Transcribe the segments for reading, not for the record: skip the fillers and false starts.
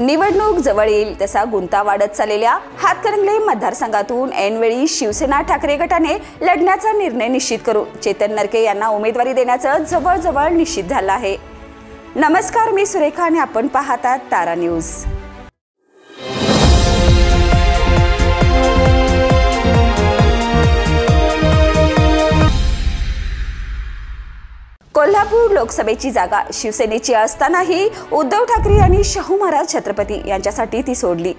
निवडणूक जवळ येईल तसा गुंता वाढत चाललेल्या हातकणंगले मतदारसंघातून ऐनवेळी शिवसेना ठाकरे गटाने लढण्याचा निर्णय निश्चित करून चेतन नरके यांना उमेदवारी देण्याचं जवळजवळ निश्चित झालं आहे। नमस्कार, मी सुरेखा आणि आपण पाहतात तारा न्यूज। कोल्हापूर लोकसभेची जागा शिवसेनेची असतानाही उद्धव ठाकरे यांनी शाहू महाराज छत्रपती यांच्यासाठी ती सोडली।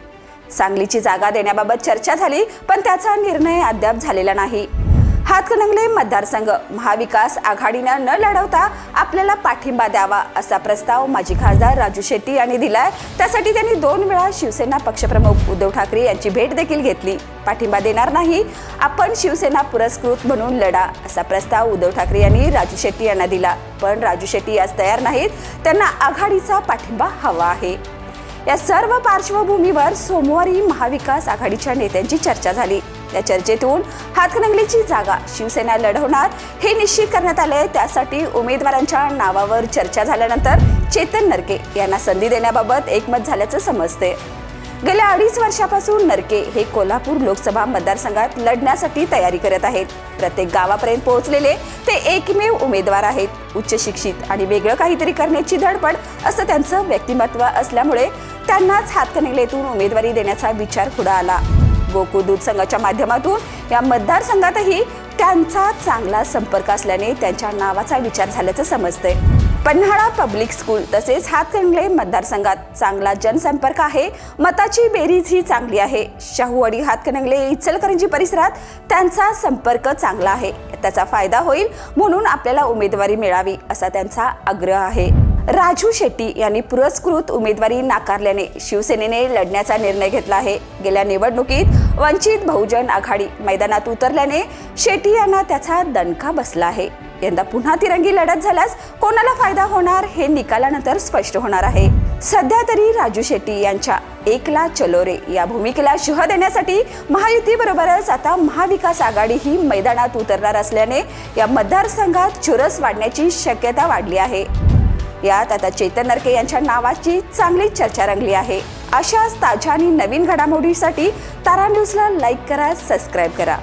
सांगलीची जागा देण्याबाबत चर्चा झाली, पण त्याचा निर्णय अद्याप झालेला नाही। हातकणंगले मतदारसंघ महाविकास आघाडीने न लढवता आपल्याला पाठिंबा द्यावा असा प्रस्ताव माजी खासदार राजू शेट्टी यांनी दिलाय। त्यासाठी त्यांनी 2 वेळा शिवसेना पक्षप्रमुख उद्धव ठाकरे यांची भेट देखील घेतली। पाठिंबा देणार नाही, आपण शिवसेना पुरस्कृत म्हणून लढा असा प्रस्ताव उद्धव ठाकरे यांनी राजू शेट्टी यांना दिला, पण राजू शेट्टी यास तयार नाहीत। त्यांना आघाडीचा पाठिंबा हवा आहे। या सर्व पार्श्वभूमीवर सोमवारी महाविकास आघाडीच्या नेत्यांची चर्चा झाली। या चर्चेतून हातकणंगलेची जागा शिवसेना लढवणार हे निश्चित करण्यात आले। त्यासाठी उमेदवारांच्या नावावर चर्चा झाल्यानंतर चेतन नरके यांना संधी देण्याबाबत एकमत झाल्याचं समजते। गेल्या 2.5 वर्षापासून नरके हे कोल्हापूर लोकसभा मतदारसंघात लढण्यासाठी तयारी करत आहेत। प्रत्येक गावापर्यंत पोहोचलेले ते एकमेव उमेदवार आहेत। उच्च शिक्षित आणि वेगळं काहीतरी करण्याची धडपड असं त्यांचं व्यक्तिमत्व असल्यामुळे त्यांनाच हातकणंगलेतून उमेदवारी देण्याचा विचार पुढे आला। गोकुळ दूध संघाच्या माध्यमातून या मतदारसंघातही त्यांचा चांगला संपर्क असल्याने त्यांच्या नावाचा विचार झाल्याचं समजते। पन्हाळा पब्लिक स्कूल तसेच हातकणंगले मतदारसंघात चांगला जनसंपर्क आहे। मताची बेरीज ही चांगली आहे। शाहूवाडी हातकणंगले इचलकरंजी परिसरात त्यांचा संपर्क चांगला आहे। त्याचा फायदा होईल म्हणून आपल्याला उमेदवारी मिळावी असा त्यांचा आग्रह आहे। राजू शेट्टी यांनी पुरस्कृत उमेदवारी नाकारल्याने शिवसेनेने लढण्याचा निर्णय घेतला आहे। गेल्या निवडणुकीत वंचित बहुजन आघाडी मैदानात उतरल्याने शेट्टी यांना त्याचा दणका बसला आहे। यंदा पुन्हा तिरंगी लढत झाल्यास कोणाला फायदा होणार हे निकालानंतर स्पष्ट होणार आहे। सध्या तरी राजू शेट्टी यांच्या एकला चलो रे या भूमिकेला शह देण्यासाठी महायुतीबरोबरच आता महाविकास आघाडी ही मैदानात उतरणार असल्याने या मतदारसंघात चुरस वाढण्याची शक्यता वाढली आहे। यात आता चेतन नरके यांच्या नावाची चांगली चर्चा रंगली आहे। अशाच ताज्या आणि नवीन घडामोडींसाठी तारा न्यूजला लाईक करा, सबस्क्राईब करा।